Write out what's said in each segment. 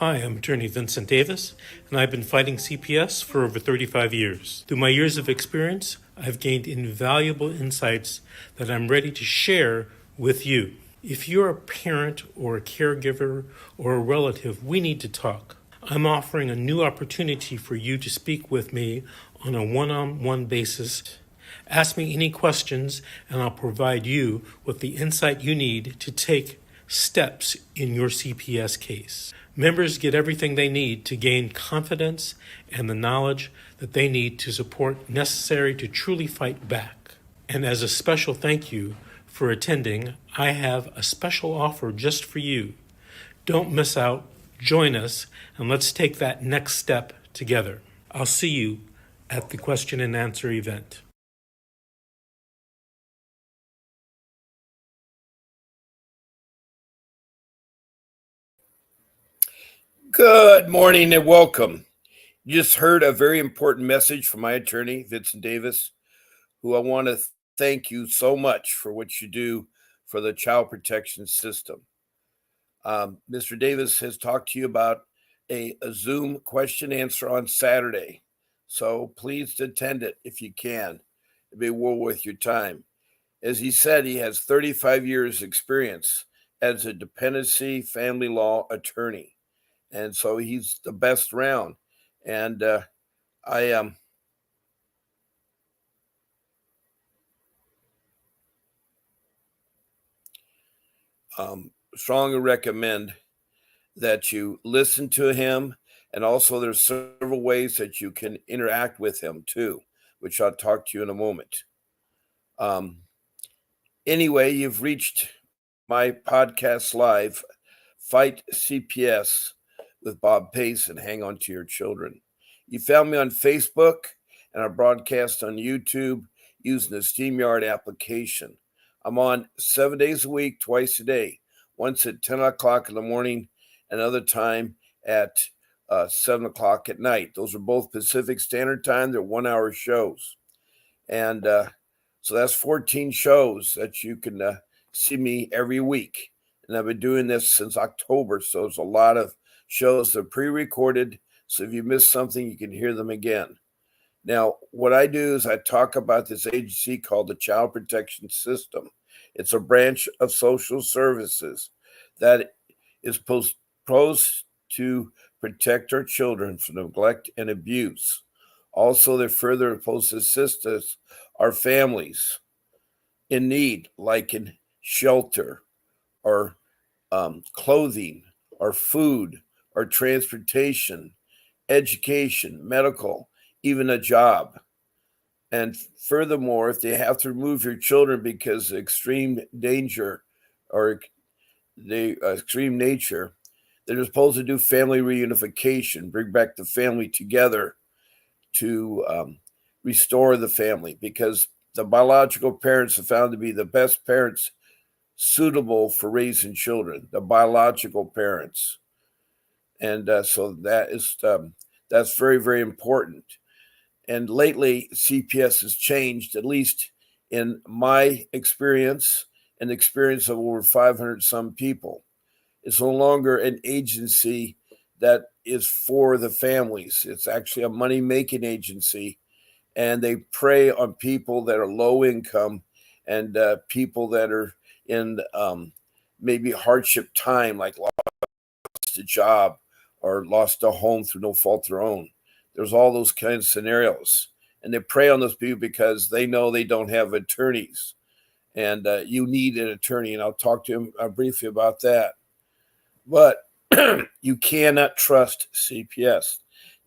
Hi, I'm attorney Vincent Davis, and I've been fighting CPS for over 35 years. Through my years of experience, I've gained invaluable insights that I'm ready to share with you. If you're a parent or a caregiver or a relative, we need to talk. I'm offering a new opportunity for you to speak with me on a one-on-one basis. Ask me any questions, and I'll provide you with the insight you need to take steps in your CPS case. Members get everything they need to gain confidence and the knowledge that they need to support necessary to truly fight back. And as a special thank you for attending, I have a special offer just for you. Don't miss out, join us, and let's take that next step together. I'll see you at the question and answer event. Good morning and welcome. You just heard a very important message from my attorney, Vincent Davis, who I want to thank you so much for what you do for the child protection system. Mr. Davis has talked to you about a Zoom question answer on Saturday. So please attend it if you can. It'd be well worth your time. As he said, he has 35 years experience as a dependency family law attorney. And so he's the best round. And I strongly recommend that you listen to him. And also there's several ways that you can interact with him too, which I'll talk to you in a moment. Anyway, you've reached my podcast live, Fight CPS with Bob Pace and Hang On to Your Children. You found me on Facebook and I broadcast on YouTube using the StreamYard application. I'm on 7 days a week, twice a day, once at 10 o'clock in the morning, another time at 7 o'clock at night. Those are both Pacific Standard Time. They're 1 hour shows. And so that's 14 shows that you can see me every week. And I've been doing this since October. So it's a lot of shows that are pre-recorded. So if you miss something, you can hear them again. Now, what I do is I talk about this agency called the Child Protection System. It's a branch of social services that is supposed to protect our children from neglect and abuse. Also, they're further supposed to assist us, our families in need, like in shelter or clothing or food or transportation, education, medical, even a job. And furthermore, if they have to remove your children because of extreme danger or the extreme nature, they're supposed to do family reunification, bring back the family together to restore the family, because the biological parents are found to be the best parents suitable for raising children, the biological parents. And so that's very, very important. And lately, CPS has changed, at least in my experience and the experience of over 500 some people. It's no longer an agency that is for the families. It's actually a money-making agency, and they prey on people that are low income and people that are in maybe hardship time, like lost a job or lost a home through no fault of their own. There's all those kinds of scenarios. And they prey on those people because they know they don't have attorneys. And you need an attorney. And I'll talk to him briefly about that. But you cannot trust CPS.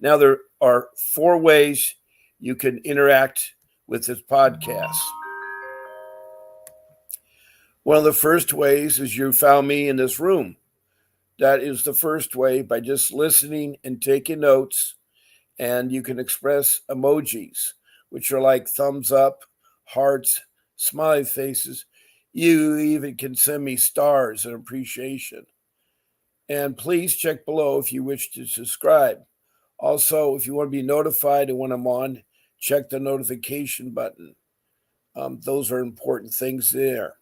Now, there are 4 ways you can interact with this podcast. One of the first ways is you found me in this room. That is the first way, by just listening and taking notes. And you can express emojis, which are like thumbs up, hearts, smiley faces. You even can send me stars and appreciation. And please check below if you wish to subscribe. Also, if you want to be notified when I'm on, check the notification button. Those are important things there.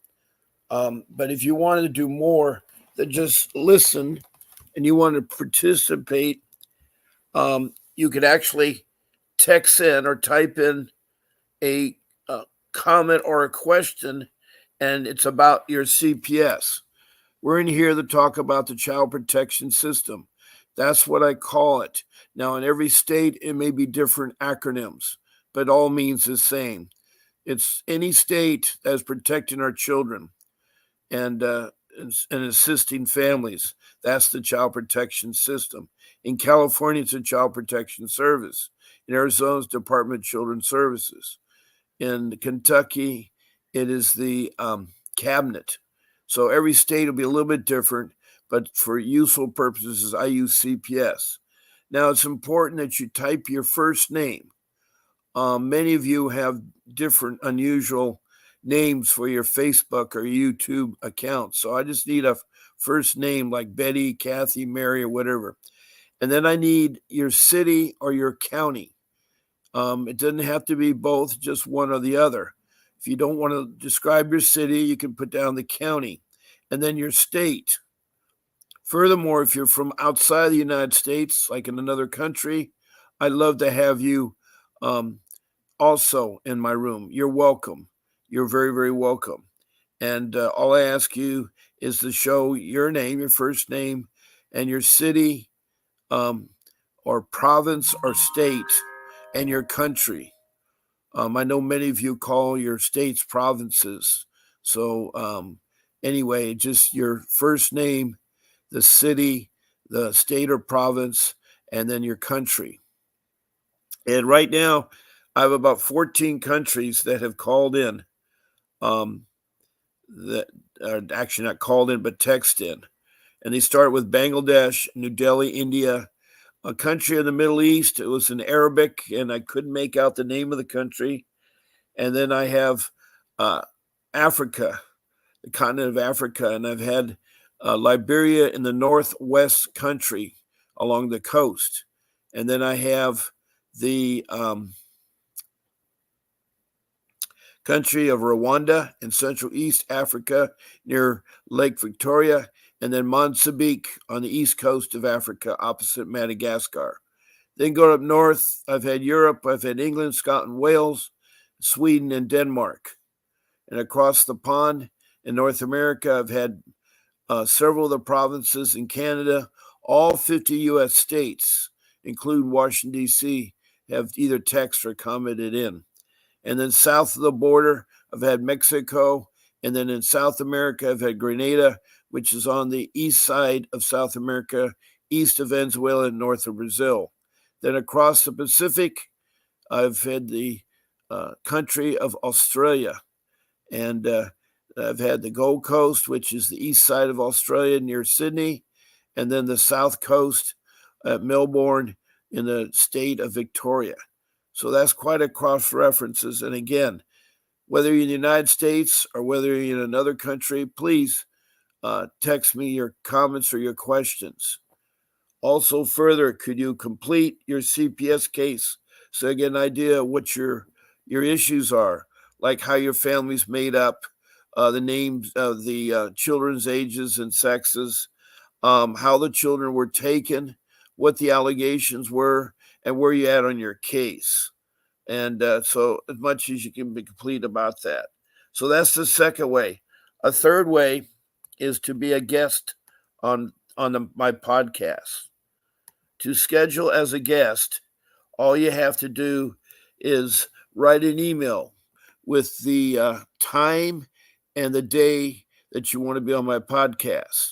But if you wanted to do more than just listen, and you want to participate, you could actually text in or type in a comment or a question, and it's about your CPS. We're in here to talk about the child protection system. That's what I call it. Now, in every state, it may be different acronyms, but all means the same. It's any state that's protecting our children and assisting families. That's the child protection system. In California, it's a child protection service. In Arizona, it's Department of Children's Services. In Kentucky, it is the cabinet. So every state will be a little bit different, but for useful purposes, I use CPS. Now, it's important that you type your first name. Many of you have different unusual names for your Facebook or YouTube accounts. So I just need a first name like Betty, Kathy, Mary, or whatever. And then I need your city or your county. It doesn't have to be both, just one or the other. If you don't want to describe your city, you can put down the county and then your state. Furthermore, if you're from outside the United States, like in another country, I'd love to have you also in my room. You're welcome. You're very, very welcome. And all I ask you is to show your name, your first name, and your city or province or state and your country. I know many of you call your states provinces. So anyway, just your first name, the city, the state or province, and then your country. And right now, I have about 14 countries that have called in, that are actually not called in, but text in. And they start with Bangladesh, New Delhi, India, a country in the Middle East. It was in Arabic, and I couldn't make out the name of the country. And then I have Africa, the continent of Africa, and I've had Liberia in the northwest country along the coast. And then I have the country of Rwanda in Central East Africa near Lake Victoria, and then Mozambique on the east coast of Africa opposite Madagascar. Then go up north, I've had Europe, I've had England, Scotland, Wales, Sweden, and Denmark. And across the pond in North America, I've had several of the provinces in Canada, all 50 U.S. states, including Washington, D.C., have either text or commented in. And then south of the border, I've had Mexico. And then in South America, I've had Grenada, which is on the east side of South America, east of Venezuela and north of Brazil. Then across the Pacific, I've had the country of Australia. And I've had the Gold Coast, which is the east side of Australia near Sydney. And then the south coast at Melbourne in the state of Victoria. So that's quite a cross references. And again, whether you're in the United States or whether you're in another country, please text me your comments or your questions. Also, further, could you complete your CPS case so I get an idea of what your issues are, like how your family's made up, the names of the children's ages and sexes, how the children were taken, what the allegations were, and where you at on your case. And so as much as you can be complete about that. So that's the second way. A third way is to be a guest on my podcast. To schedule as a guest, all you have to do is write an email with the time and the day that you want to be on my podcast.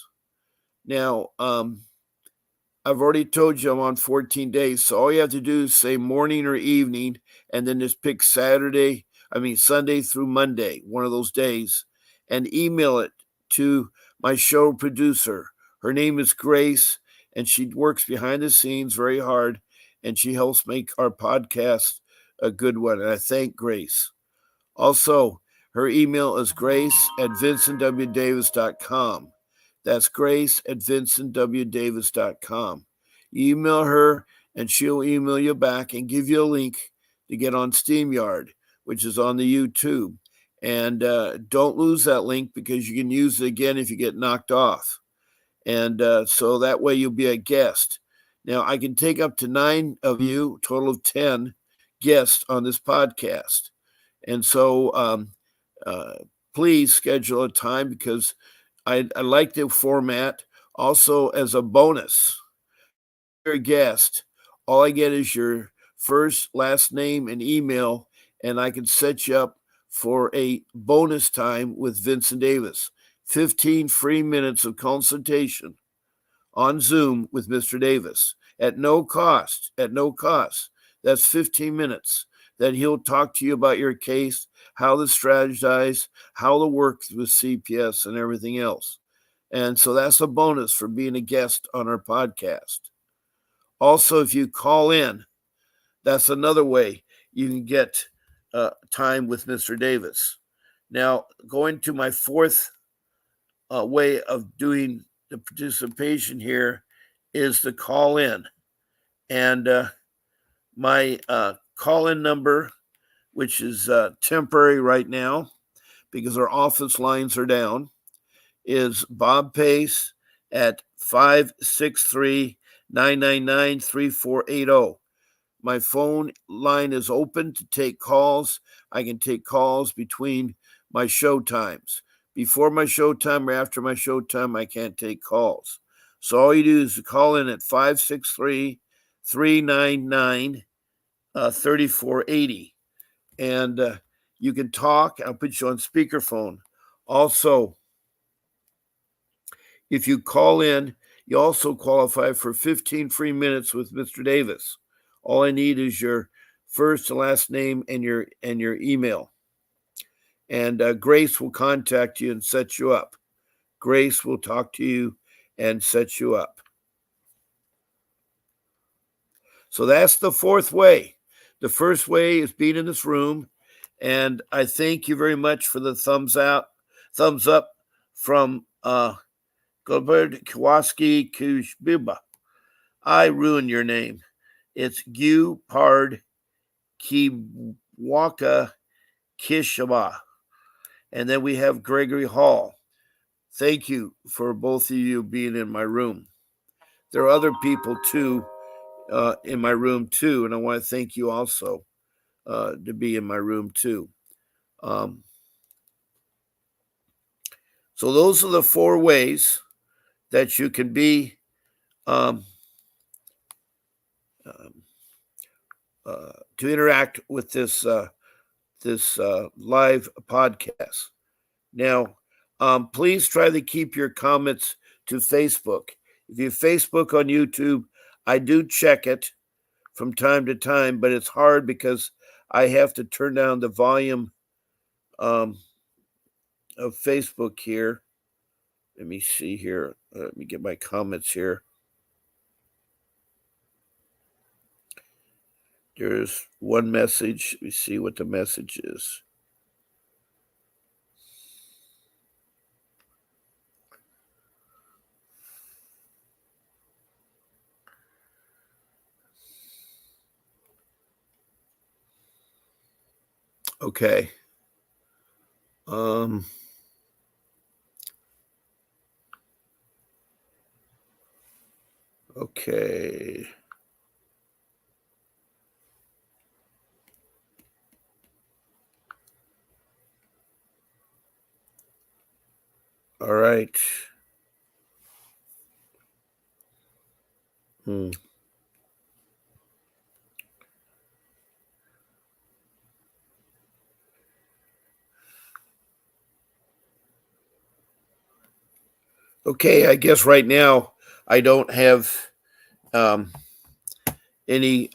Now, I've already told you I'm on 14 days, so all you have to do is say morning or evening, and then just pick Sunday through Monday, one of those days, and email it to my show producer. Her name is Grace, and she works behind the scenes very hard, and she helps make our podcast a good one, and I thank Grace. Also, her email is grace@vincentwdavis.com. That's grace@vincentwdavis.com. You email her, and she'll email you back and give you a link to get on StreamYard, which is on the YouTube. And don't lose that link because you can use it again if you get knocked off. And so that way you'll be a guest. Now, I can take up to 9 of you, total of 10 guests on this podcast. And so please schedule a time because I like the format. Also, as a bonus, you're a guest, all I get is your first, last name, and email, and I can set you up for a bonus time with Vincent Davis. 15 free minutes of consultation on Zoom with Mr. Davis at no cost. At no cost. That's 15 minutes. Then he'll talk to you about your case, how to strategize, how to work with CPS, and everything else. And so that's a bonus for being a guest on our podcast. Also, if you call in, that's another way you can get time with Mr. Davis. Now, going to my fourth way of doing the participation here is the call in. And my call in number, which is temporary right now because our office lines are down, is Bob Pace at 563-999-3480. My phone line is open to take calls. I can take calls between my show times. Before my show time or after my show time, I can't take calls. So all you do is call in at 563-399-3480. And you can talk. I'll put you on speakerphone. Also, if you call in, you also qualify for 15 free minutes with Mr. Davis. All I need is your first and last name and your email. And Grace will contact you and set you up. Grace will talk to you and set you up. So that's the fourth way. The first way is being in this room. And I thank you very much for the thumbs up from Gilbert Kowalski Kushbiba. I ruined your name. It's Gu Pard Kiwaka Kishaba. And then we have Gregory Hall. Thank you for both of you being in my room. There are other people too in my room too, and I want to thank you also to be in my room too. So those are the 4 ways that you can be to interact with this live podcast. Now, please try to keep your comments to Facebook. If you Facebook on YouTube, I do check it from time to time, but it's hard because I have to turn down the volume of Facebook here. Let me see here. Let me get my comments here. There's one message. Let me see what the message is. Okay. Okay. All right. Okay, I guess right now I don't have any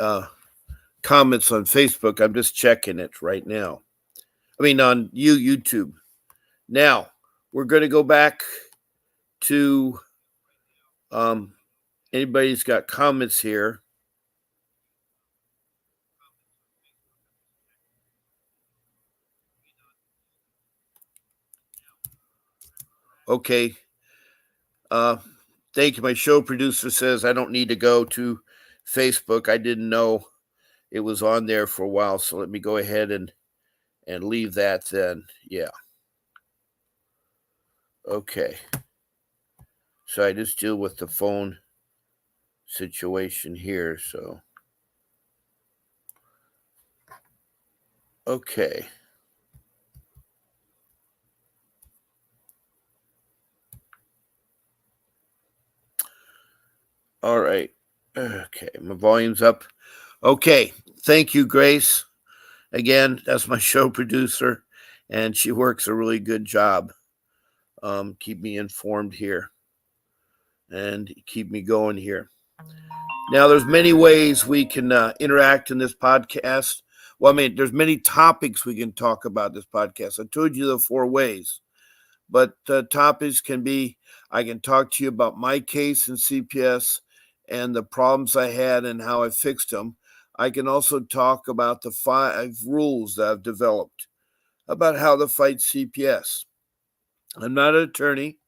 comments on Facebook. I'm just checking it right now. I mean, on YouTube. Now, we're going to go back to anybody's got comments here. Okay. Thank you. My show producer says I don't need to go to Facebook. I didn't know it was on there for a while, so let me go ahead and leave that then. Yeah. Okay. So I just deal with the phone situation here. So, okay. All right. Okay. My volume's up. Okay. Thank you, Grace. Again, that's my show producer, and she works a really good job. Keep me informed here and keep me going here. Now, there's many ways we can interact in this podcast. Well, I mean, there's many topics we can talk about this podcast. I told you the 4 ways, but topics can be, I can talk to you about my case in CPS and the problems I had and how I fixed them. I can also talk about the 5 rules that I've developed about how to fight CPS. I'm not an attorney.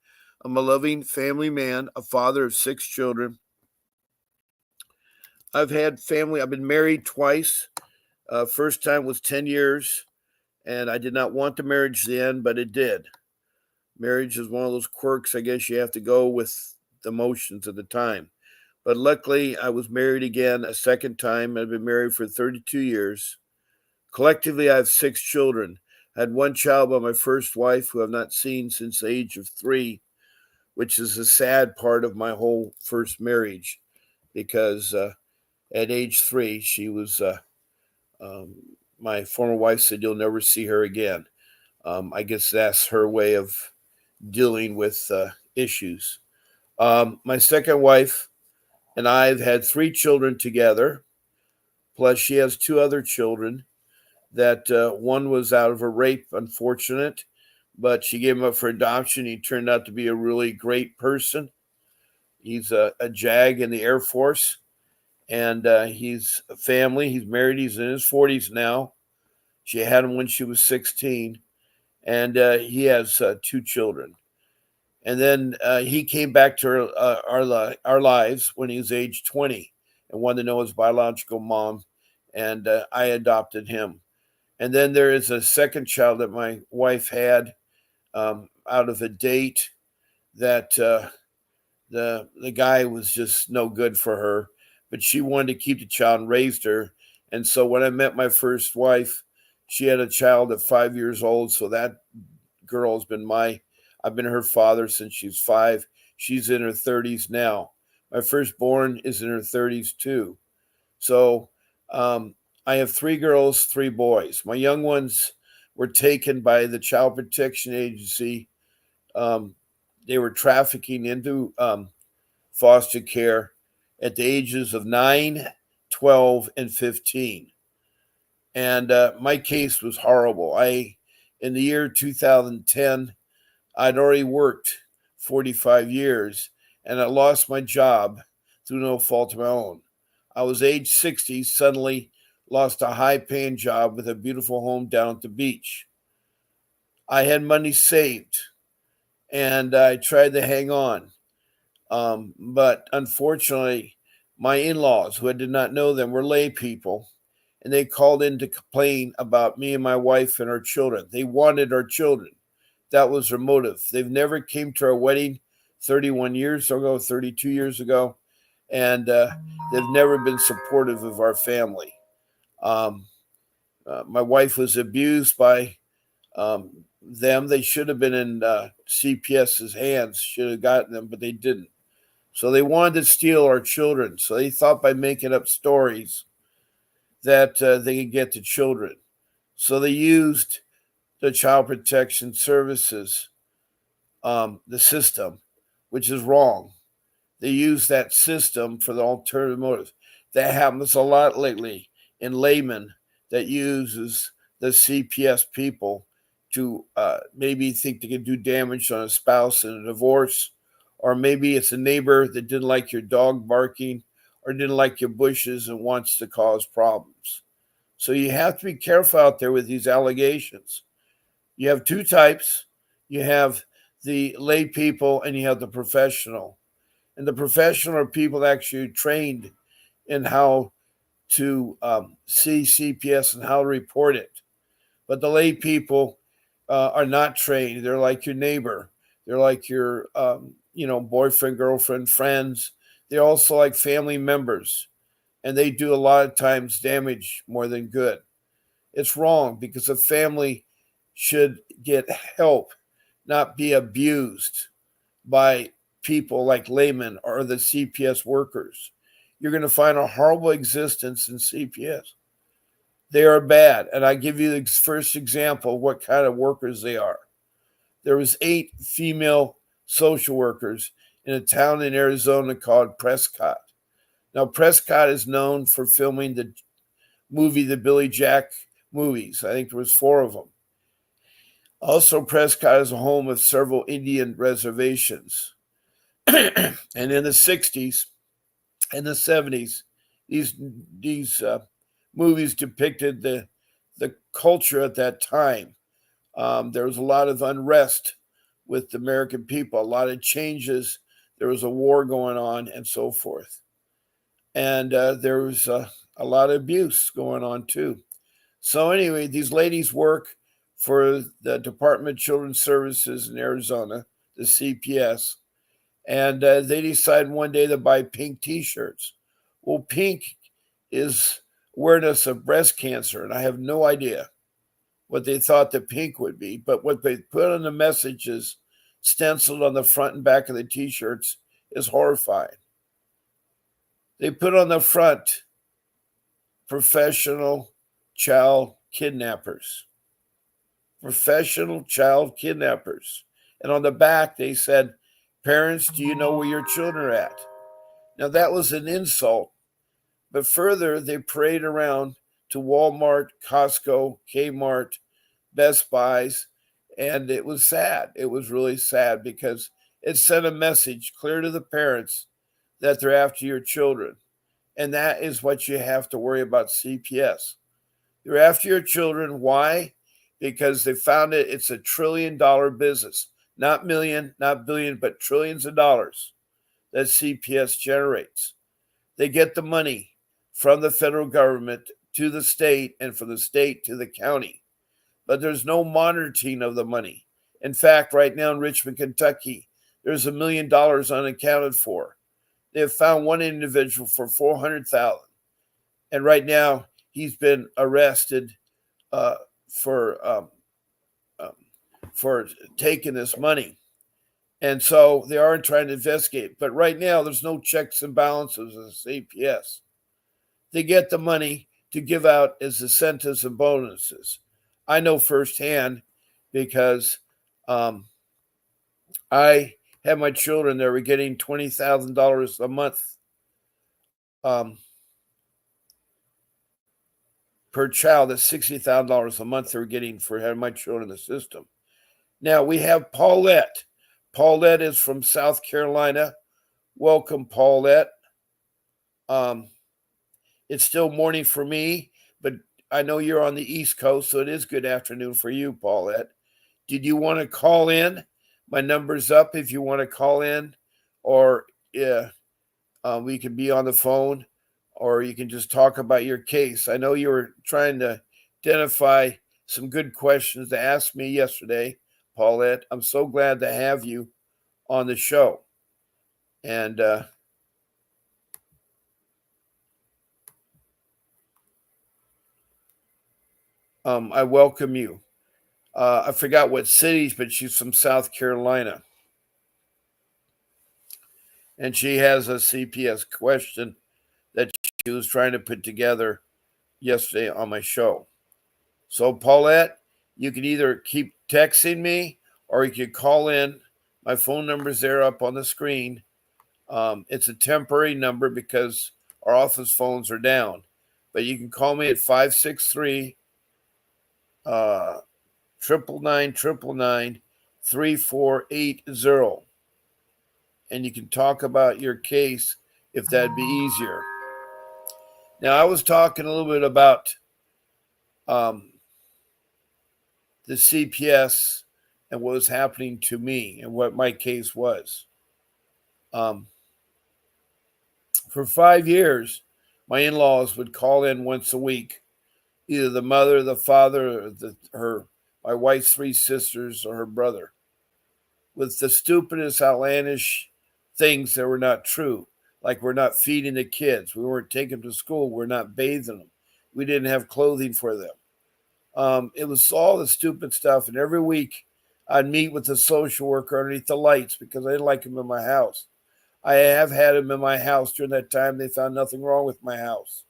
I'm a loving family man, a father of 6 children. I've had family. I've been married twice. First time was 10 years, and I did not want the marriage to end, but it did. Marriage is one of those quirks, I guess you have to go with the motions at the time. But luckily, I was married again a second time. I've been married for 32 years. Collectively, I have 6 children. I had 1 child by my first wife, who I've not seen since the age of 3, which is a sad part of my whole first marriage, because at age 3, she was, my former wife said, "You'll never see her again." I guess that's her way of dealing with issues. My second wife and I have had 3 children together, plus she has 2 other children that one was out of a rape, unfortunate, but she gave him up for adoption. He turned out to be a really great person. He's a JAG in the Air Force, and he's a family. He's married. He's in his 40s now. She had him when she was 16, and he has 2 children. And then he came back to our lives when he was age 20 and wanted to know his biological mom, and I adopted him. And then there is a second child that my wife had out of a date that the guy was just no good for her, but she wanted to keep the child and raised her. And so when I met my first wife, she had a child at 5 years old. So that girl has been I've been her father since she's 5. She's in her 30s now. My firstborn is in her 30s too. So I have 3 girls, 3 boys. My young ones were taken by the Child Protection Agency. They were trafficking into foster care at the ages of 9, 12, and 15. And my case was horrible. In the year 2010, I'd already worked 45 years, and I lost my job through no fault of my own. I was age 60, suddenly lost a high-paying job with a beautiful home down at the beach. I had money saved, and I tried to hang on. But unfortunately, my in-laws, who I did not know them, were lay people, and they called in to complain about me and my wife and our children. They wanted our children. That was their motive. They've never came to our wedding 31 years ago, 32 years ago, and they've never been supportive of our family. My wife was abused by them. They should have been in CPS's hands, should have gotten them, but they didn't. So they wanted to steal our children. So they thought by making up stories that they could get the children. So they used the Child Protection Services, the system, which is wrong. They use that system for the alternative motive. That happens a lot lately in laymen that uses the CPS people to maybe think they can do damage on a spouse in a divorce, or maybe it's a neighbor that didn't like your dog barking or didn't like your bushes and wants to cause problems. So you have to be careful out there with these allegations. You have 2 types. You have the lay people and you have the professional. And the professional are people actually trained in how to see CPS and how to report it. But the lay people are not trained. They're like your neighbor. They're like your boyfriend, girlfriend, friends. They're also like family members, and they do a lot of times damage more than good. It's wrong because a family should get help, not be abused by people like laymen or the CPS workers. You're going to find a horrible existence in CPS. They are bad. And I give you the first example of what kind of workers they are. There was 8 female social workers in a town in Arizona called Prescott. Now, Prescott is known for filming the Billy Jack movies. I think there was 4 of them. Also, Prescott is a home of several Indian reservations. And in the 60s and the 70s, these movies depicted the culture at that time. There was a lot of unrest with the American people, a lot of changes. There was a war going on and so forth. And there was a lot of abuse going on too. So anyway, these ladies work for the Department of Children's Services in Arizona, the CPS, and they decide one day to buy pink T-shirts. Well, pink is awareness of breast cancer, and I have no idea what they thought the pink would be, but what they put on the messages stenciled on the front and back of the T-shirts is horrifying. They put on the front, professional child kidnappers. Professional child kidnappers. And on the back, they said, parents, do you know where your children are at? Now, that was an insult. But further, they parade around to Walmart, Costco, Kmart, Best Buys, and it was sad. It was really sad because it sent a message clear to the parents that they're after your children. And that is what you have to worry about CPS. They're after your children. Why? Because they found it's a $1 trillion business. Not million, not billion, but trillions of dollars that CPS generates. They get the money from the federal government to the state and from the state to the county. But there's no monitoring of the money. In fact, right now in Richmond, Kentucky, there's $1 million unaccounted for. They have found one individual for $400,000. And right now, he's been arrested for taking this money. And so they are trying to investigate. But right now, there's no checks and balances of CPS. They get the money to give out as incentives and bonuses. I know firsthand because I had my children that were getting $20,000 a month per child. That's $60,000 a month they were getting for having my children in the system. Now we have Paulette. Paulette is from South Carolina. Welcome, Paulette. It's still morning for me, but I know you're on the East Coast, so it is good afternoon for you, Paulette. Did you want to call in? My number's up if you want to call in, or we can be on the phone, or you can just talk about your case. I know you were trying to identify some good questions to ask me yesterday, Paulette. I'm so glad to have you on the show. And I welcome you. I forgot what cities, but she's from South Carolina. And she has a CPS question that she was trying to put together yesterday on my show. So, Paulette, you can either keep texting me or you can call in. My phone number's there up on the screen. It's a temporary number because our office phones are down. But you can call me at 563 999 3480. And you can talk about your case if that'd be easier. Now, I was talking a little bit about the CPS and what was happening to me and what my case was. For 5 years, my in-laws would call in once a week, either the mother, the father, or my wife's 3 sisters, or her brother with the stupidest, outlandish things that were not true. Like we're not feeding the kids. We weren't taking them to school. We're not bathing them. We didn't have clothing for them. It was all the stupid stuff. And every week I'd meet with the social worker underneath the lights because I didn't like him in my house. I have had him in my house during that time. They found nothing wrong with my house.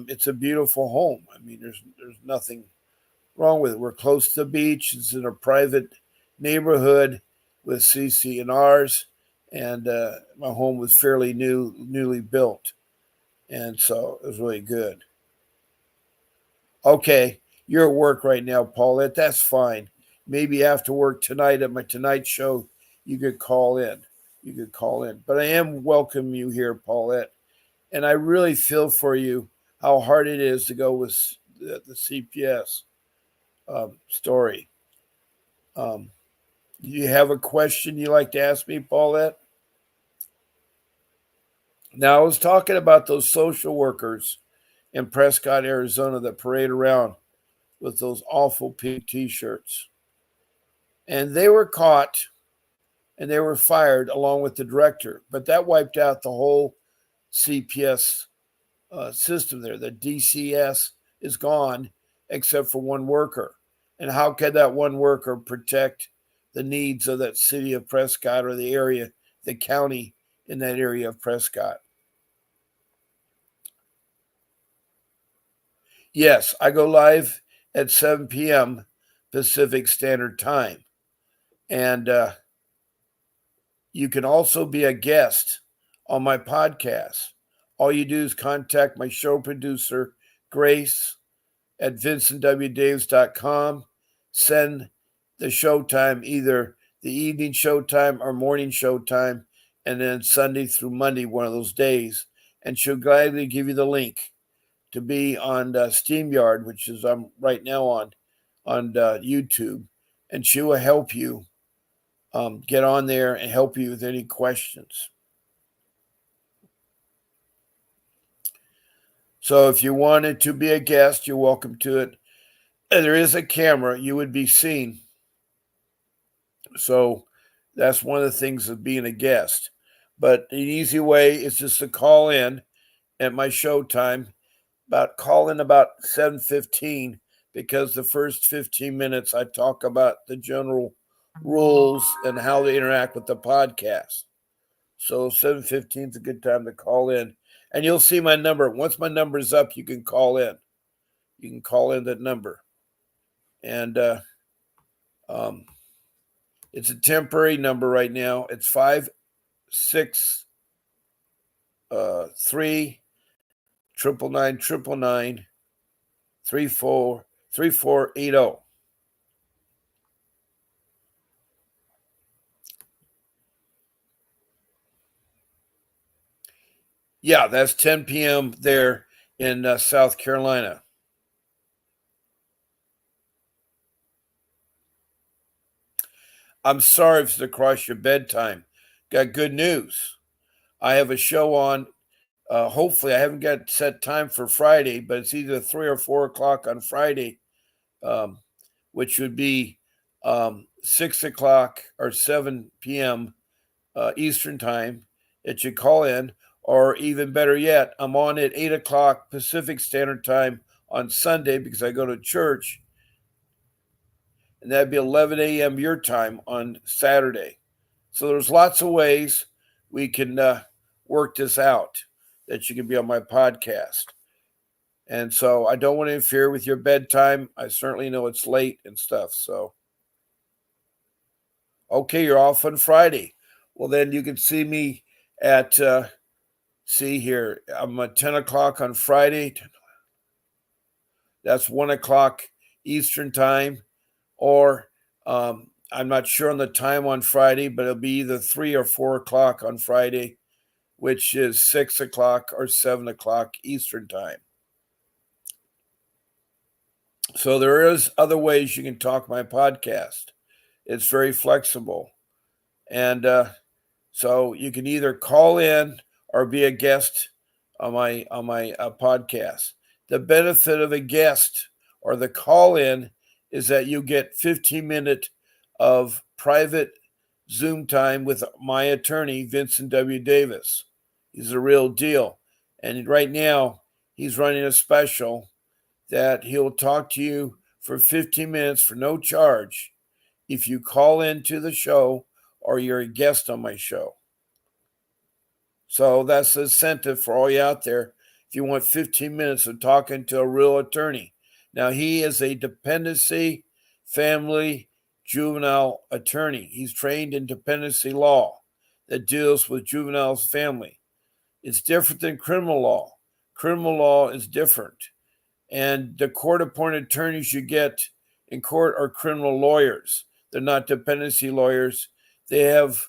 It's a beautiful home. I mean, there's nothing wrong with it. We're close to the beach. It's in a private neighborhood with CC&Rs, and my home was fairly newly built, and so it was really good. Okay, you're at work right now, Paulette. That's fine. Maybe after work tonight at my Tonight Show, you could call in. But I am welcoming you here, Paulette, and I really feel for you how hard it is to go with the CPS story. Do you have a question you'd like to ask me, Paulette? Now, I was talking about those social workers in Prescott, Arizona that parade around with those awful pink t-shirts. And they were caught and they were fired along with the director. But that wiped out the whole CPS system there. The DCS is gone except for one worker. And how can that one worker protect the needs of that city of Prescott or the area, the county in that area of Prescott? Yes, I go live at 7 p.m. Pacific Standard Time. And you can also be a guest on my podcast. All you do is contact my show producer, Grace, at vincentwdavis.com. Send the showtime, either the evening showtime or morning showtime, and then Sunday through Monday, one of those days. And she'll gladly give you the link to be on StreamYard, which is I'm right now on YouTube, and she will help you get on there and help you with any questions. So if you wanted to be a guest, you're welcome to it. And there is a camera, you would be seen. So that's one of the things of being a guest. But an easy way is just to call in at my showtime. Call in about 7:15, because the first 15 minutes I talk about the general rules and how they interact with the podcast. So 7:15 is a good time to call in. And you'll see my number. Once my number is up, you can call in. You can call in that number. And it's a temporary number right now. It's 563 999 3480. Yeah, that's 10 p.m. there in South Carolina. I'm sorry if it's across your bedtime. Got good news. I have a show on. Hopefully, I haven't got set time for Friday, but it's either 3 or 4 o'clock on Friday, which would be 6 o'clock or 7 p.m. Eastern time that you call in. Or even better yet, I'm on at 8 o'clock Pacific Standard Time on Sunday because I go to church. And that'd be 11 a.m. your time on Saturday. So there's lots of ways we can work this out that you can be on my podcast. And so I don't want to interfere with your bedtime. I certainly know it's late and stuff. So, okay, you're off on Friday. Well, then you can see me at, see here, I'm at 10 o'clock on Friday. That's 1 o'clock Eastern time. Or I'm not sure on the time on Friday, but it'll be either 3 or 4 o'clock on Friday, which is 6 o'clock or 7 o'clock Eastern time. So there is other ways you can talk my podcast. It's very flexible. And so you can either call in or be a guest on my podcast. The benefit of a guest or the call in is that you get 15 minutes of private Zoom time with my attorney, Vincent W. Davis. He's a real deal. And right now, he's running a special that he'll talk to you for 15 minutes for no charge if you call into the show or you're a guest on my show. So that's the incentive for all you out there if you want 15 minutes of talking to a real attorney. Now, he is a dependency, family, juvenile attorney. He's trained in dependency law that deals with juveniles' family. It's different than criminal law. Criminal law is different. And the court-appointed attorneys you get in court are criminal lawyers. They're not dependency lawyers. They have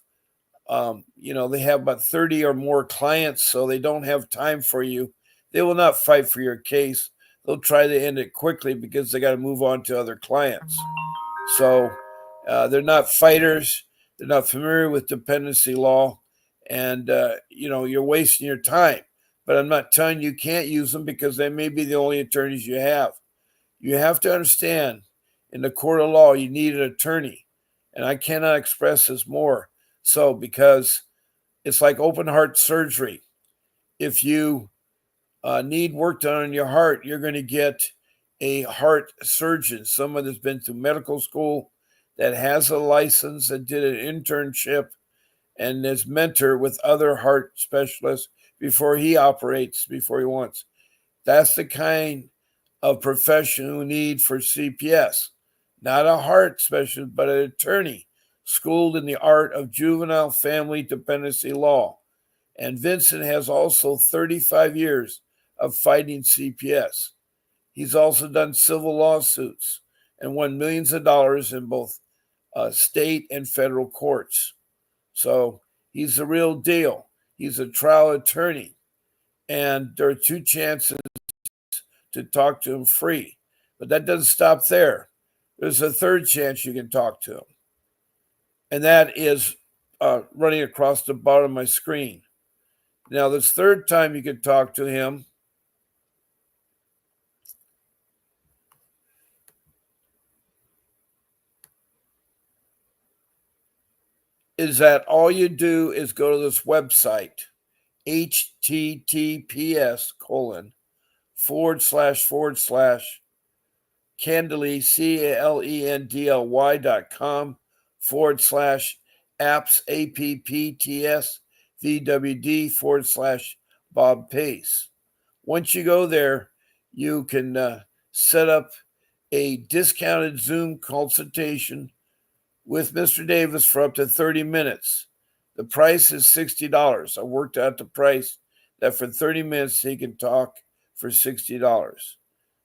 they have about 30 or more clients, so they don't have time for you. They will not fight for your case. They'll try to end it quickly because they got to move on to other clients. So they're not fighters. They're not familiar with dependency law. And, you're wasting your time. But I'm not telling you can't use them because they may be the only attorneys you have. You have to understand, in the court of law, you need an attorney. And I cannot express this more. So, because it's like open heart surgery. If you need work done on your heart, you're going to get a heart surgeon, someone that's been through medical school, that has a license, that did an internship, and is mentor with other heart specialists before he operates, before he wants. That's the kind of profession we need for CPS. Not a heart specialist, but an attorney schooled in the art of juvenile family dependency law. And Vincent has also 35 years of fighting CPS. He's also done civil lawsuits and won millions of dollars in both state and federal courts. So he's the real deal. He's a trial attorney. And there are 2 chances to talk to him free. But that doesn't stop there. There's a 3rd chance you can talk to him. And that is running across the bottom of my screen. Now, this 3rd time you can talk to him is that all you do is go to this website, https:// Candly, CALENDLY.com /apps, APPTS, VWD /Bob Pace. Once you go there, you can set up a discounted Zoom consultation with Mr. Davis for up to 30 minutes. The price is $60. I worked out the price that for 30 minutes he can talk for $60.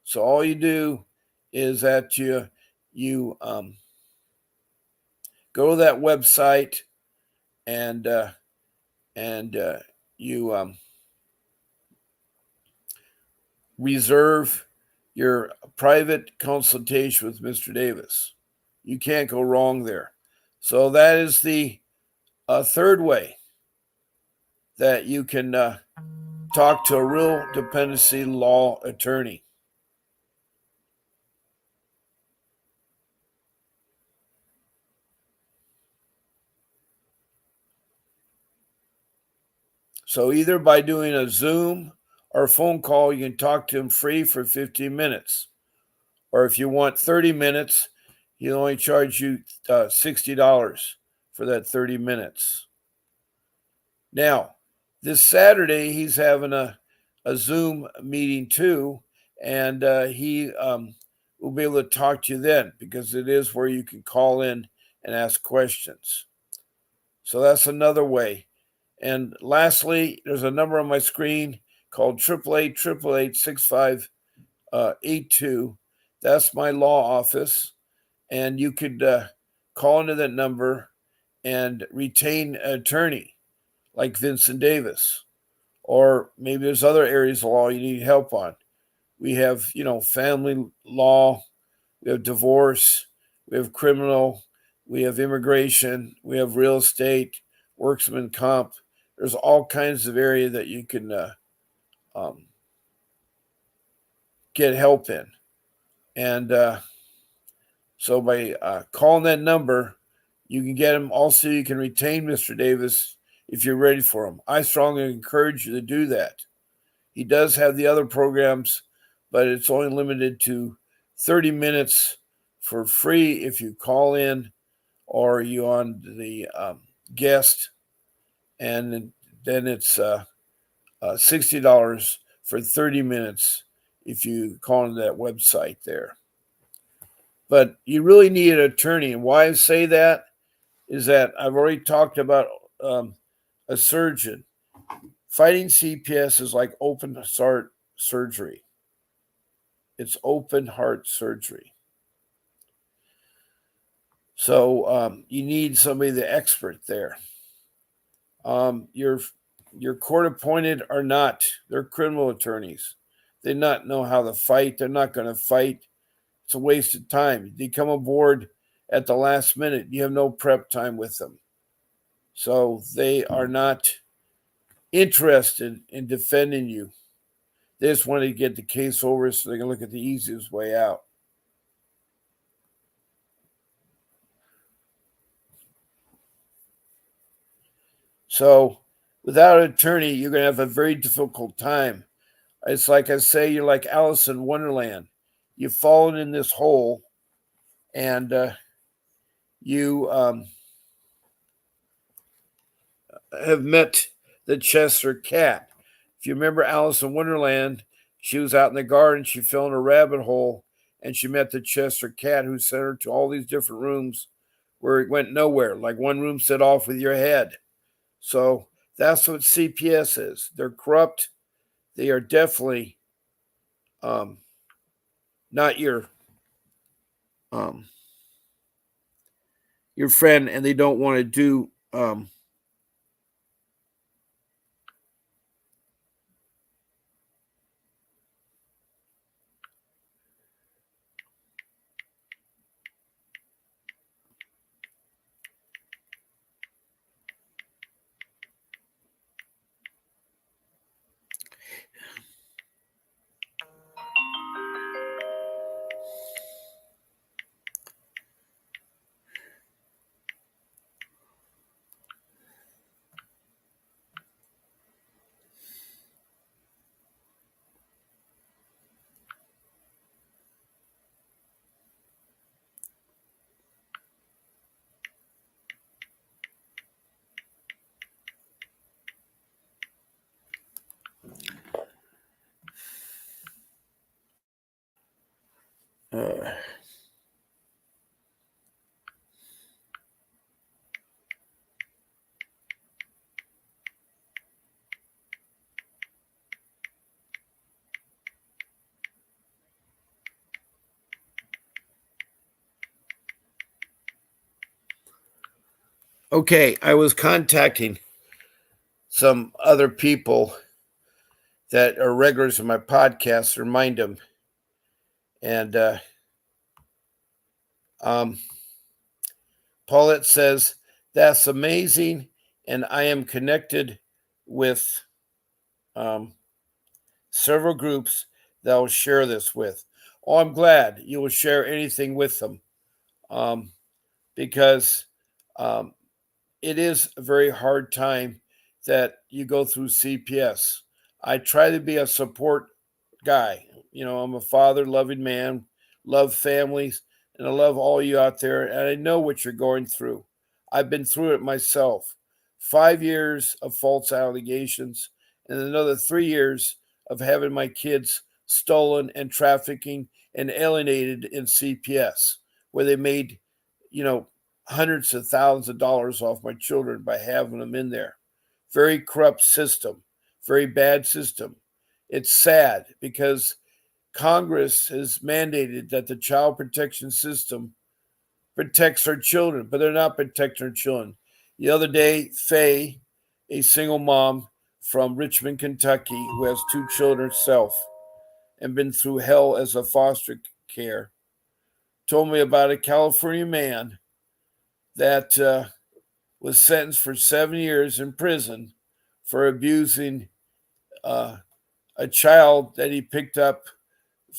So all you do is that you go to that website and you reserve your private consultation with Mr. Davis. You can't go wrong there. So that is the 3rd way that you can talk to a real dependency law attorney. So either by doing a Zoom or a phone call, you can talk to him free for 15 minutes. Or if you want 30 minutes, he'll only charge you $60 for that 30 minutes. Now, this Saturday, he's having a Zoom meeting too, and he will be able to talk to you then, because it is where you can call in and ask questions. So that's another way. And lastly, there's a number on my screen called 888-888-6582. That's my law office. And you could call into that number and retain an attorney like Vincent Davis. Or maybe there's other areas of law you need help on. We have, family law, we have divorce, we have criminal, we have immigration, we have real estate, workman comp. There's all kinds of areas that you can get help in. And so by calling that number, You can get him. Also, you can retain Mr. Davis if you're ready for him. I strongly encourage you to do that. He does have the other programs, but it's only limited to 30 minutes for free if you call in or you on the guest, and then it's $60 for 30 minutes if you call into that website there. But you really need an attorney. And why I say that is that I've already talked about a surgeon. Fighting CPS is like open heart surgery. It's open heart surgery. So you need somebody, the expert there. Your court appointed are not. They're criminal attorneys. They not know how to fight. They're not going to fight. It's a waste of time. They come aboard at the last minute. You have no prep time with them. So they are not interested in defending you. They just want to get the case over so they can look at the easiest way out. So without an attorney, you're going to have a very difficult time. It's like I say, you're like Alice in Wonderland. You've fallen in this hole, and you have met the Chester cat. If you remember Alice in Wonderland, she was out in the garden, she fell in a rabbit hole, and she met the Chester cat who sent her to all these different rooms where it went nowhere. Like one room set off with your head. So that's what CPS is. They're corrupt. They are definitely not your friend, and they don't want to do okay, I was contacting some other people that are regulars in my podcast to remind them. And Paulette says, that's amazing. And I am connected with several groups that I'll share this with. Oh, I'm glad you will share anything with them because it is a very hard time that you go through CPS. I try to be a support guy. You know, I'm a father, loving man, love families, and I love all you out there. And I know what you're going through. I've been through it myself. 5 years of false allegations and another 3 years of having my kids stolen and trafficking and alienated in CPS, where they made, hundreds of thousands of dollars off my children by having them in there. Very corrupt system, very bad system. It's sad because Congress has mandated that the child protection system protects our children, but they're not protecting our children. The other day, Faye, a single mom from Richmond, Kentucky, who has 2 children herself and been through hell as a foster care, told me about a California man that was sentenced for 7 years in prison for abusing a child that he picked up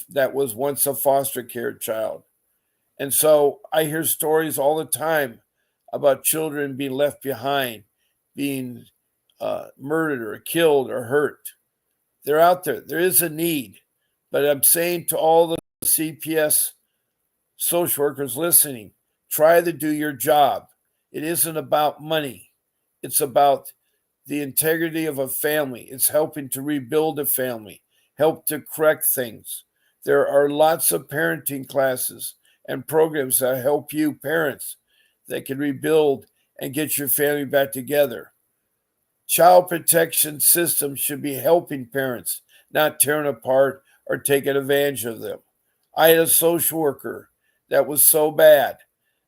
that was once a foster care child. And so I hear stories all the time about children being left behind, being murdered or killed or hurt. They're out there. There is a need. But I'm saying to all the CPS social workers listening, try to do your job. It isn't about money. It's about the integrity of a family. It's helping to rebuild a family, help to correct things. There are lots of parenting classes and programs that help you parents that can rebuild and get your family back together. Child protection systems should be helping parents, not tearing apart or taking advantage of them. I had a social worker that was so bad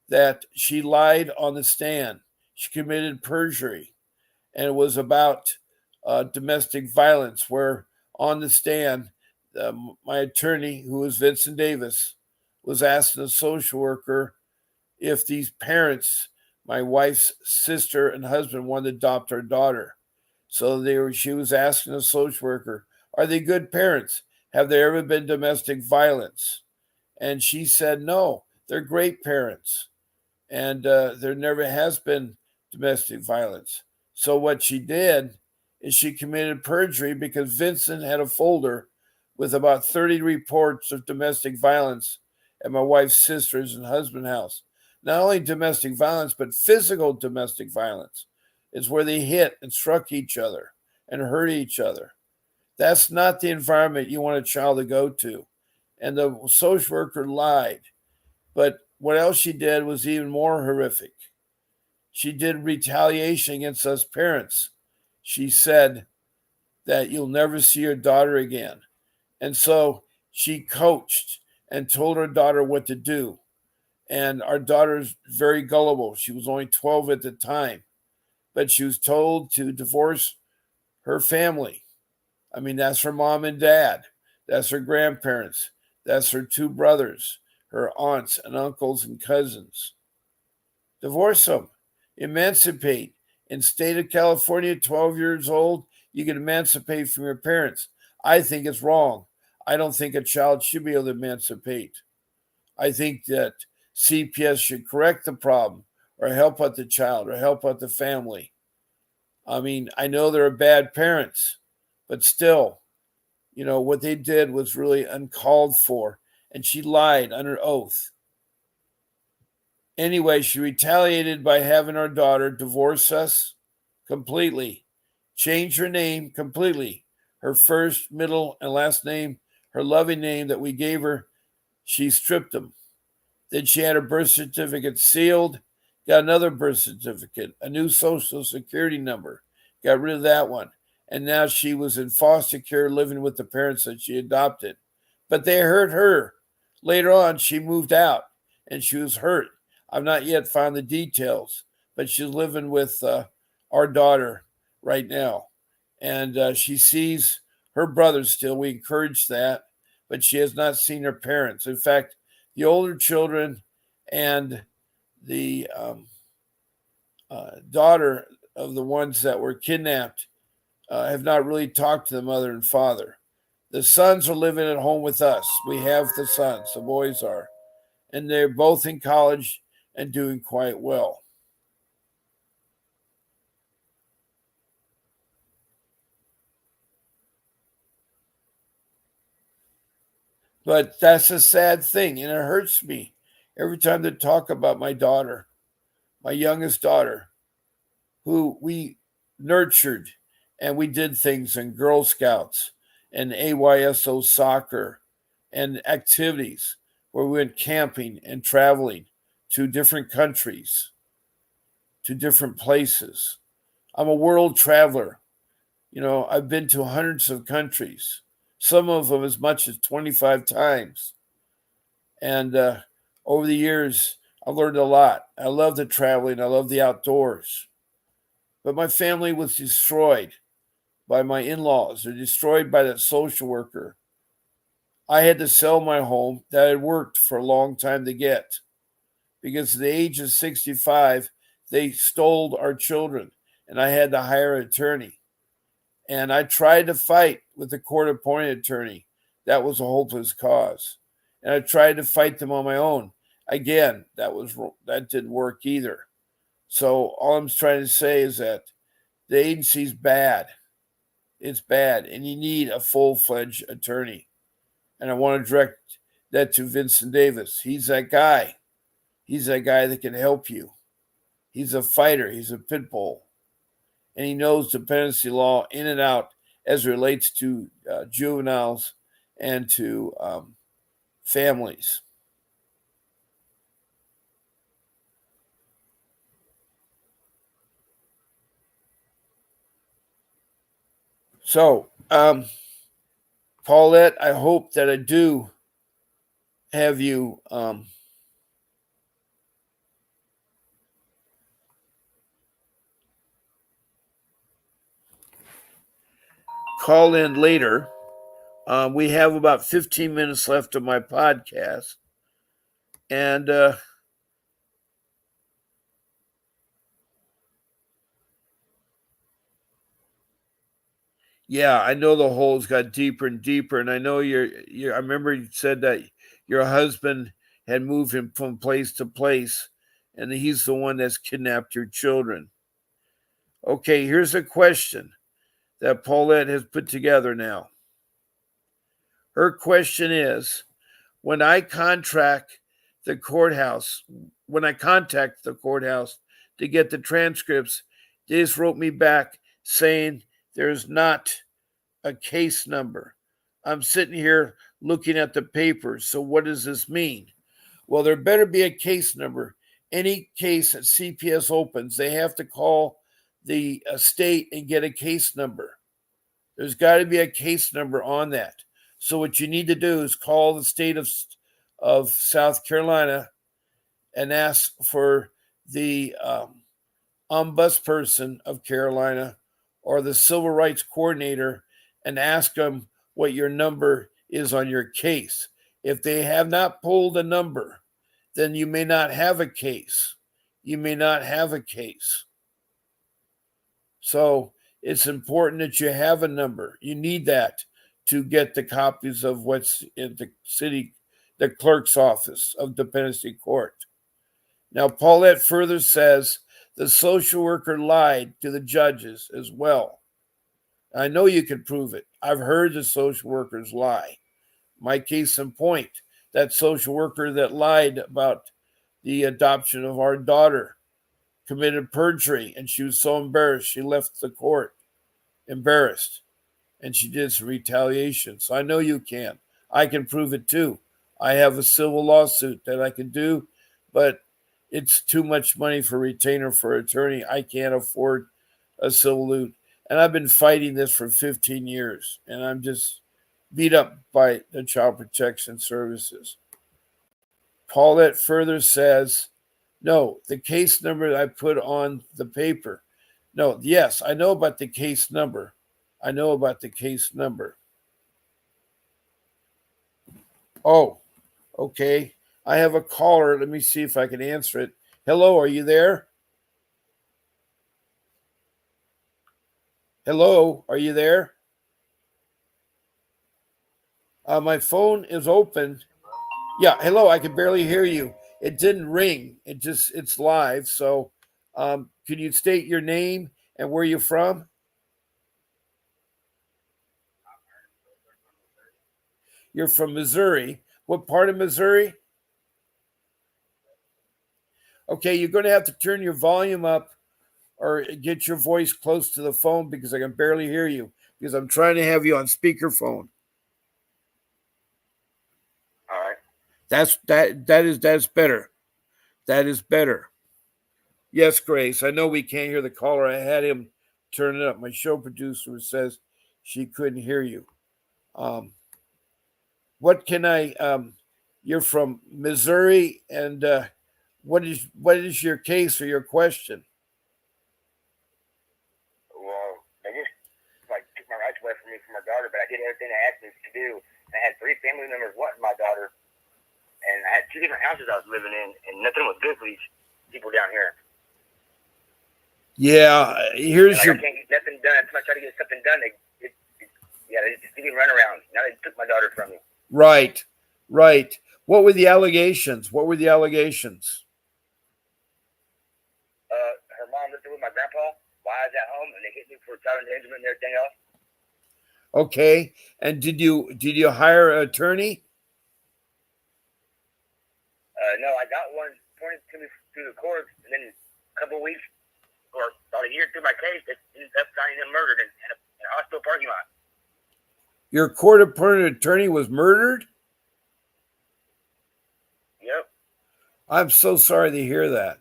that she lied on the stand. She committed perjury, and it was about domestic violence, where on the stand, my attorney, who was Vincent Davis, was asking a social worker if these parents, my wife's sister and husband, wanted to adopt our daughter. So she was asking a social worker, are they good parents? Have there ever been domestic violence? And she said, no, they're great parents. And there never has been domestic violence. So what she did is she committed perjury because Vincent had a folder with about 30 reports of domestic violence at my wife's sister's and husband's house. Not only domestic violence, but physical domestic violence. Is where they hit and struck each other and hurt each other. That's not the environment you want a child to go to. And the social worker lied. But what else she did was even more horrific. She did retaliation against us parents. She said that you'll never see your daughter again. And so she coached and told her daughter what to do. And our daughter's very gullible. She was only 12 at the time. But she was told to divorce her family. I mean, that's her mom and dad. That's her grandparents. That's her two brothers, her aunts and uncles and cousins. Divorce them. Emancipate. In the state of California, 12 years old, you can emancipate from your parents. I think it's wrong. I don't think a child should be able to emancipate. I think that CPS should correct the problem or help out the child or help out the family. I mean, I know there are bad parents, but still, what they did was really uncalled for. And she lied under oath. Anyway, she retaliated by having our daughter divorce us completely, change her name completely. Her first, middle, and last name, her loving name that we gave her, she stripped them. Then she had her birth certificate sealed, got another birth certificate, a new social security number, got rid of that one. And now she was in foster care living with the parents that she adopted. But they hurt her. Later on, she moved out and she was hurt. I've not yet found the details, but she's living with our daughter right now. And she sees her brothers still. We encourage that, but she has not seen her parents. In fact, the older children and the daughter of the ones that were kidnapped have not really talked to the mother and father. The sons are living at home with us. We have the sons, the boys are, and they're both in college and doing quite well. But that's a sad thing, and it hurts me every time they talk about my daughter, my youngest daughter, who we nurtured, and we did things in Girl Scouts and AYSO soccer and activities where we went camping and traveling to different countries, to different places. I'm a world traveler. I've been to hundreds of countries, some of them as much as 25 times. And over the years, I've learned a lot. I love the traveling. I love the outdoors. But my family was destroyed by my in-laws. They're destroyed by that social worker. I had to sell my home that I had worked for a long time to get. Because at the age of 65, they stole our children, and I had to hire an attorney. And I tried to fight with the court-appointed attorney. That was a hopeless cause. And I tried to fight them on my own. Again, that didn't work either. So all I'm trying to say is that the agency's bad. It's bad, and you need a full-fledged attorney. And I want to direct that to Vincent Davis. He's that guy. He's that guy that can help you. He's a fighter. He's a pit bull. And he knows dependency law in and out as it relates to juveniles and to families. So, Paulette, I hope that I do have you call in later. We have about 15 minutes left of my podcast. And yeah, I know the holes got deeper and deeper. And I know I remember you said that your husband had moved him from place to place, and he's the one that's kidnapped your children. Okay, here's a question that Paulette has put together now. Her question is, when I contact the courthouse to get the transcripts, they just wrote me back saying there's not a case number. I'm sitting here looking at the papers. So what does this mean? Well, there better be a case number. Any case that CPS opens, they have to call the state and get a case number. There's got to be a case number on that. So what you need to do is call the state of South Carolina and ask for the ombudsperson of Carolina or the civil rights coordinator and ask them what your number is on your case. If they have not pulled a number, then you may not have a case. You may not have a case. So it's important that you have a number. You need that to get the copies of what's in the clerk's office of dependency court. Now, Paulette further says the social worker lied to the judges as well. I know you can prove it. I've heard the social workers lie. My case in point, that social worker that lied about the adoption of our daughter committed perjury, and she was so embarrassed she left the court embarrassed, and she did some retaliation. So I know you can. I can prove it too. I have a civil lawsuit that I can do, but it's too much money for retainer for attorney. I can't afford a civil suit. And I've been fighting this for 15 years, and I'm just beat up by the Child Protection Services. Paulette further says, no, the case number I put on the paper. No, yes, I know about the case number. I know about the case number. Oh, okay. I have a caller. Let me see if I can answer it. Hello, are you there? Hello, are you there? My phone is open. Yeah, hello, I can barely hear you. It didn't ring. It's live. So can you state your name and where you're from? You're from Missouri. What part of Missouri? Okay, you're going to have to turn your volume up or get your voice close to the phone because I can barely hear you because I'm trying to have you on speakerphone. All right. That's better. That is better. Yes, Grace. I know we can't hear the caller. I had him turn it up. My show producer says she couldn't hear you. What can I? You're from Missouri, and what is your case or your question? Well, they just took my rights away from me from my daughter, but I did everything they asked me to do. And I had 3 family members wanting my daughter, and I had 2 different houses I was living in, and nothing was good for these people down here. Yeah, here's I can't get nothing done. Until I try to get something done, they just didn't run around. Now they took my daughter from me. Right. What were the allegations? I grandpa while I was at home, and they hit me for child endangerment and everything else. Okay. And did you hire an attorney? No, I got one pointed to me through the courts, and then a couple of weeks or about a year through my case, they ended up finding him murdered in a hospital parking lot. Your court-appointed attorney was murdered? Yep. I'm so sorry to hear that.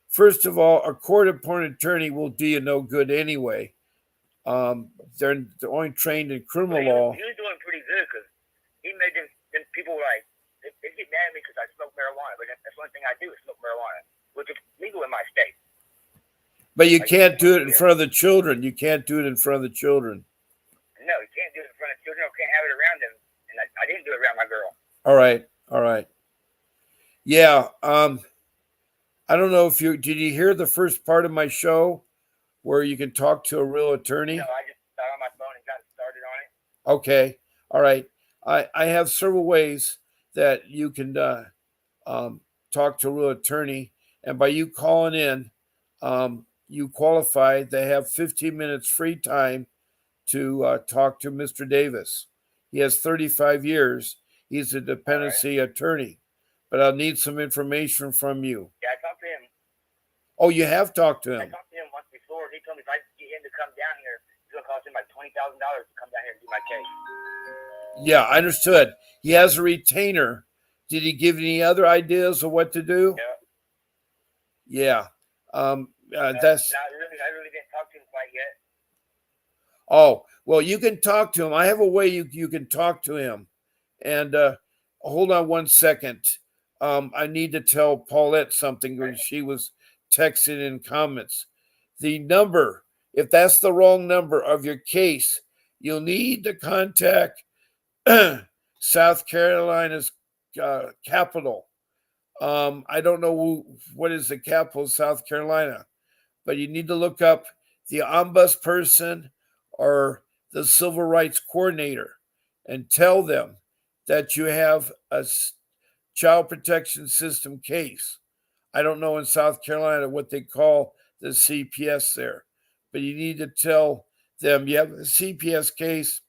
First of all, a court-appointed attorney will do you no good anyway. They're only trained in criminal law. He was doing pretty good because he made them people like, they get mad at me because I smoke marijuana, but that's one thing I do is smoke marijuana, which is legal in my state. But you can't do it in front of the children. You can't do it in front of the children. No, you can't do it in front of children. You can't have it around them. And I didn't do it around my girl. All right. Yeah. I don't know if did you hear the first part of my show where you can talk to a real attorney? No, I just got on my phone and got started on it. Okay. All right. I have several ways that you can talk to a real attorney. And by you calling in, you qualify. They have 15 minutes free time to talk to Mr. Davis. He has 35 years. He's a dependency attorney. But I'll need some information from you. Yeah, I talked to him. Oh, you have talked to him? I talked to him once before. He told me if I get him to come down here, it's going to cost him like $20,000 to come down here and do my case. Yeah, I understood. He has a retainer. Did he give any other ideas of what to do? Yeah. That's not really. I really didn't talk to him quite yet. Oh, well, you can talk to him. I have a way you can talk to him. And hold on one second. I need to tell Paulette something when she was texting in comments. The number, if that's the wrong number of your case, you'll need to contact South Carolina's capital. I don't know what is the capital of South Carolina, but you need to look up the ombudsperson or the civil rights coordinator and tell them that you have a child protection system case. I don't know in South Carolina what they call the CPS there, but you need to tell them you have a CPS case.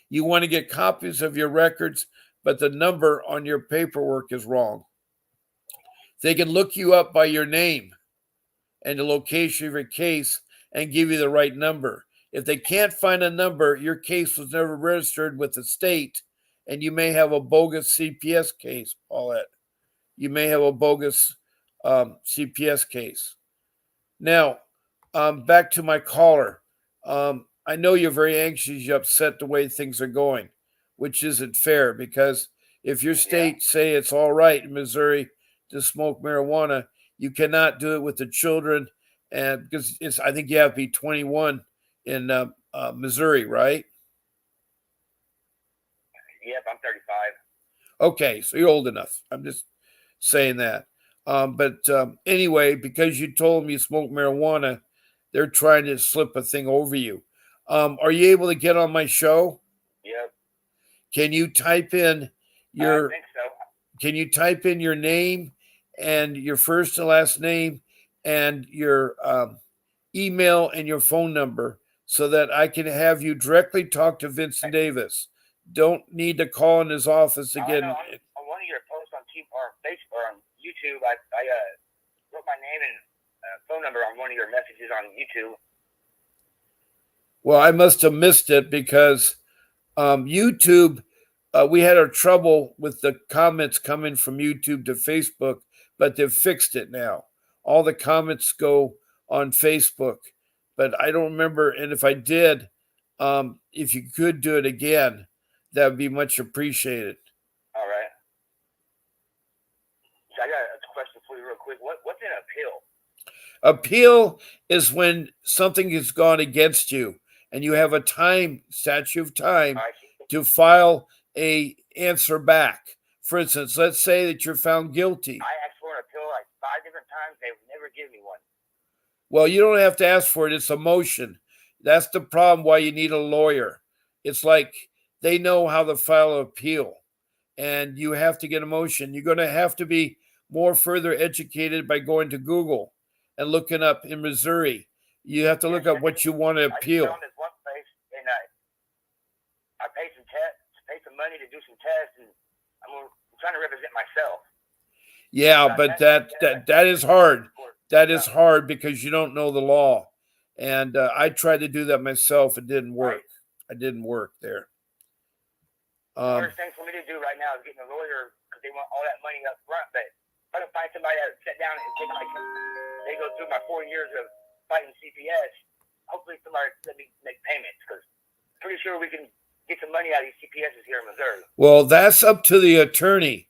You want to get copies of your records, but the number on your paperwork is wrong. They can look you up by your name and the location of your case and give you the right number. If they can't find a number, your case was never registered with the state, and you may have a bogus CPS case, Paulette. You may have a bogus CPS case. Now, back to my caller. I know you're very anxious, you're upset the way things are going, which isn't fair, because if your state say it's all right in Missouri to smoke marijuana, you cannot do it with the children, and because I think you have to be 21 in Missouri, right? Yep, I'm 35. Okay, so you're old enough. I'm just saying that. But anyway, because you told them you smoke marijuana, they're trying to slip a thing over you. Are you able to get on my show? Yep. Can you type in your? I think so. Can you type in your name and your first and last name and your email and your phone number so that I can have you directly talk to Vincent Davis? Don't need to call in his office again. On one of your posts on Facebook or on YouTube, I wrote my name and phone number on one of your messages on YouTube. Well, I must have missed it because YouTube, we had our trouble with the comments coming from YouTube to Facebook, but they've fixed it now. All the comments go on Facebook, but I don't remember. And if I did, if you could do it again, that would be much appreciated. All right. So I got a question for you real quick. What's an appeal? Appeal is when something has gone against you and you have a statute of time to file a answer back. For instance, let's say that you're found guilty. I asked for an appeal like 5 different times. They would never give me one. Well, you don't have to ask for it. It's a motion. That's the problem why you need a lawyer. It's like they know how to file an appeal, and you have to get a motion. You're going to have to be more further educated by going to Google and looking up in Missouri. You have to look up what you want to appeal. I found this one place, and I paid some money to do some tests, and I'm trying to represent myself. Yeah, but that is hard. That is hard because you don't know the law. And I tried to do that myself. It didn't work. Right. It didn't work there. The hardest thing for me to do right now is getting a lawyer because they want all that money up front. But if I can find somebody that sit down and take they go through my 4 years of fighting CPS, hopefully somebody let me make payments because pretty sure we can get some money out of these CPSs here in Missouri. Well, that's up to the attorney.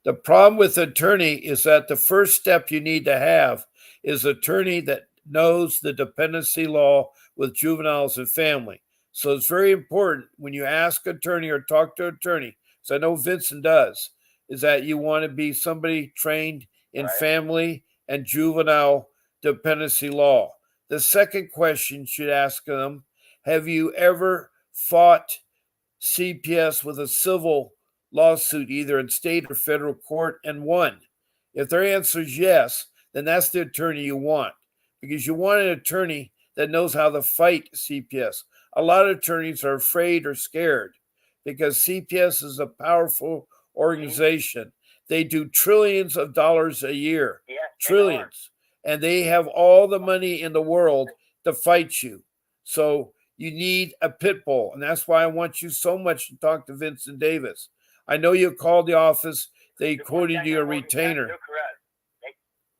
The problem with attorney is that the first step you need to have is attorney that knows the dependency law with juveniles and family. So it's very important when you ask attorney or talk to attorney, because I know Vincent does, is that you want to be somebody trained in family and juvenile dependency law. The second question you should ask them, have you ever fought CPS with a civil lawsuit, either in state or federal court, and won? If their answer is yes, then that's the attorney you want, because you want an attorney that knows how to fight CPS. A lot of attorneys are afraid or scared because CPS is a powerful organization. They do trillions of dollars a year, trillions, and they have all the money in the world to fight you. So you need a pit bull, and that's why I want you so much to talk to Vincent Davis. I know you called the office. They quoted you a retainer. They're correct.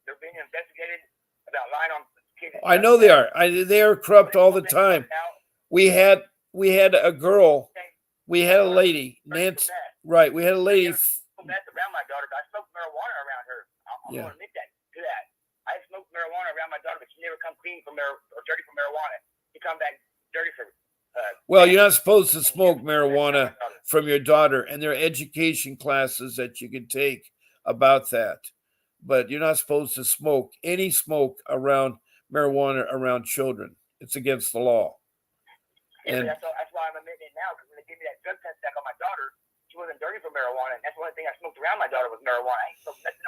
They're being investigated about lying on kids. I know they are. They are corrupt all the time. We had a girl. We had a lady, Nancy. Right. We had a lady. Around my daughter, I smoked marijuana around her. I'm going to admit that. I smoked marijuana around my daughter, but she never come clean from or dirty from marijuana. She come back dirty from. Well, you're not supposed to smoke marijuana from your daughter, and there are education classes that you can take about that. But you're not supposed to smoke around marijuana around children. It's against the law. Yeah, and that's why I'm admitting it now, because when they gave me that drug test back on my daughter, she wasn't dirty from marijuana, and that's the only thing I smoked around my daughter was marijuana.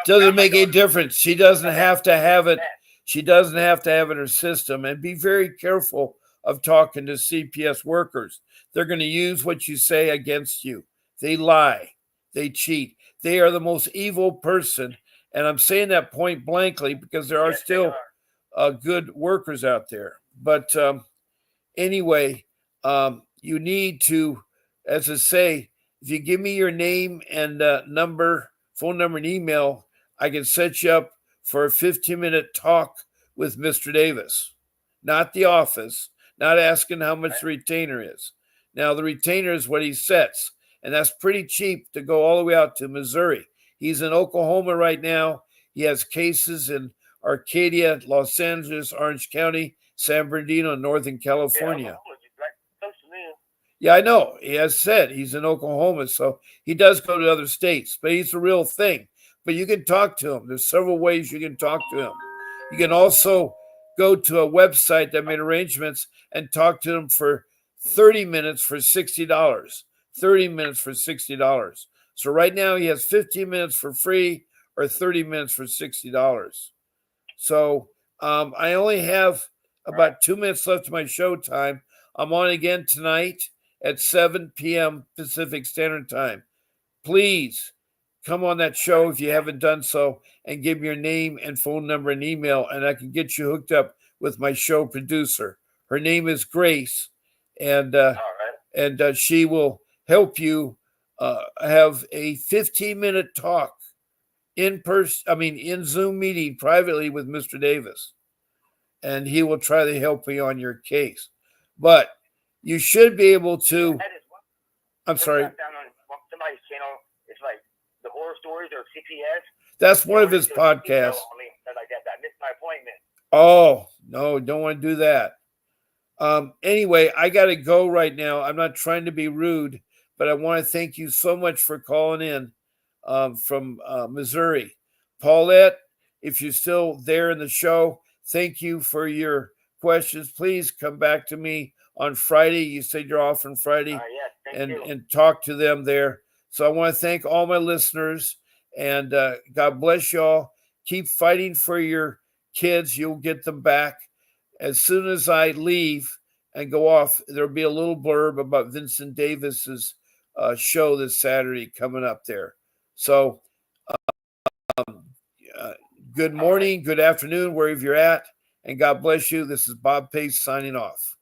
Doesn't make any difference. She doesn't have to have it. She doesn't have to have it in her system. And be very careful of talking to CPS workers. They're going to use what you say against you. They lie. They cheat. They are the most evil person. And I'm saying that point blankly because there are still good workers out there. But anyway, you need to, as I say, if you give me your name and phone number and email, I can set you up for a 15-minute talk with Mr. Davis. Not the office, not asking how much the retainer is. Now, the retainer is what he sets, and that's pretty cheap to go all the way out to Missouri. He's in Oklahoma right now. He has cases in Arcadia, Los Angeles, Orange County, San Bernardino, Northern California. Yeah, I know. He has said he's in Oklahoma, so he does go to other states, but he's the real thing. But you can talk to him. There's several ways you can talk to him. You can also go to a website that made arrangements and talk to him for 30 minutes for $60. 30 minutes for $60. So right now he has 15 minutes for free or 30 minutes for $60. So I only have about 2 minutes left of my show time. I'm on again tonight at 7 p.m. Pacific Standard Time. Please come on that show if you haven't done so and give me your name and phone number and email, and I can get you hooked up with my show producer. Her name is Grace, and she will help you have a 15-minute talk in Zoom meeting privately with Mr. Davis, and he will try to help you on your case. But you should be able to. I'm sorry. On somebody's channel, it's like the horror stories or CPS. That's one of his podcasts. Like that. I missed my appointment. Oh no, don't want to do that. Anyway, I got to go right now. I'm not trying to be rude, but I want to thank you so much for calling in from Missouri. Paulette, if you're still there in the show, thank you for your questions. Please come back to me on Friday. You said you're off on Friday, and talk to them there. So I want to thank all my listeners, and God bless y'all. Keep fighting for your kids, you'll get them back. As soon as I leave and go off, there'll be a little blurb about Vincent Davis's show this Saturday coming up there. So good morning, good afternoon, wherever you're at, and God bless you. This is Bob Pace signing off.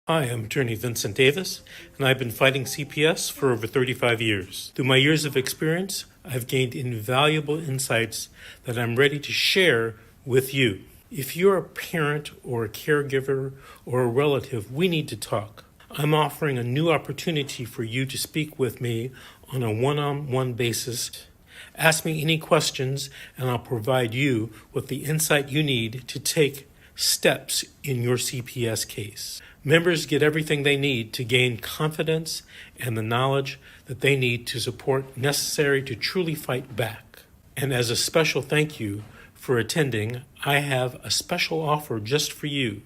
Hi, I'm attorney Vincent Davis, and I've been fighting CPS for over 35 years. Through my years of experience, I've gained invaluable insights that I'm ready to share with you. If you're a parent or a caregiver or a relative, we need to talk. I'm offering a new opportunity for you to speak with me on a one-on-one basis. Ask me any questions, and I'll provide you with the insight you need to take steps in your CPS case. Members get everything they need to gain confidence and the knowledge that they need to support necessary to truly fight back. And as a special thank you for attending, I have a special offer just for you.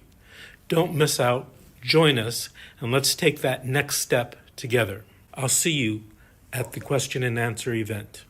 Don't miss out. Join us, and let's take that next step together. I'll see you at the question and answer event.